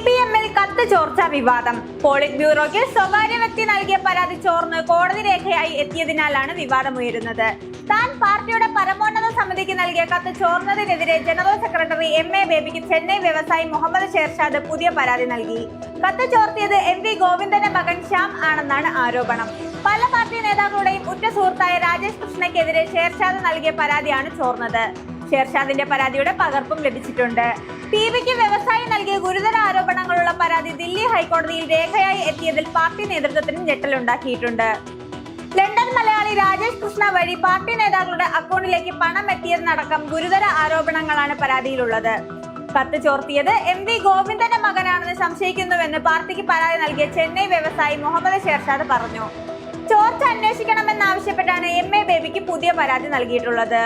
CPM-ൽ കത്ത് ചോർച്ച വിവാദം. പോളിറ്റ് ബ്യൂറോയ്ക്ക് സ്വകാര്യ വ്യക്തി നൽകിയ പരാതി ചോർന്ന് കോടതി രേഖയായി എത്തിയതിനാലാണ് വിവാദമുയരുന്നത്. താൻ പാർട്ടിയുടെ പരമോന്നത സമിതിക്ക് നൽകിയ കത്ത് ചോർന്നതിനെതിരെ ജനറൽ സെക്രട്ടറി MA ബേബിക്ക് ചെന്നൈ വ്യവസായി മുഹമ്മദ് ഷേർഷാദ് പുതിയ പരാതി നൽകി. കത്ത് ചോർത്തിയത് MV ഗോവിന്ദന്റെ മകൻ ശ്യാം ആണെന്നാണ് ആരോപണം. പല പാർട്ടി നേതാക്കളുടെയും ഉറ്റ സുഹൃത്തായ രാജേഷ് കൃഷ്ണയ്ക്കെതിരെ ഷേർഷാദ് നൽകിയ പരാതിയാണ് ചോർന്നത്. ഷേർഷാദിന്റെ പരാതിയുടെ പകർപ്പും ലഭിച്ചിട്ടുണ്ട്. PBക്ക് വ്യവസായി നൽകിയ ഗുരുതര ആരോപണങ്ങളുള്ള പരാതി ദില്ലി ഹൈക്കോടതിയിൽ രേഖയായി എത്തിയതിൽ പാർട്ടി നേതൃത്വത്തിന് ഞെട്ടലുണ്ടാക്കിയിട്ടുണ്ട്. ലണ്ടൻ മലയാളി രാജേഷ് കൃഷ്ണ വഴി പാർട്ടി നേതാക്കളുടെ അക്കൗണ്ടിലേക്ക് പണം എത്തിയതിനടക്കം ഗുരുതര ആരോപണങ്ങളാണ് പരാതിയിലുള്ളത്. കത്ത് ചോർത്തിയത് MV ഗോവിന്ദന്റെ മകനാണെന്ന് സംശയിക്കുന്നുവെന്ന് പാർട്ടിക്ക് പരാതി നൽകിയ ചെന്നൈ വ്യവസായി മുഹമ്മദ് ഷേർഷാദ് പറഞ്ഞു. ചോർച്ച അന്വേഷിക്കണമെന്നാവശ്യപ്പെട്ടാണ് MA ബേബിക്ക് പുതിയ പരാതി നൽകിയിട്ടുള്ളത്.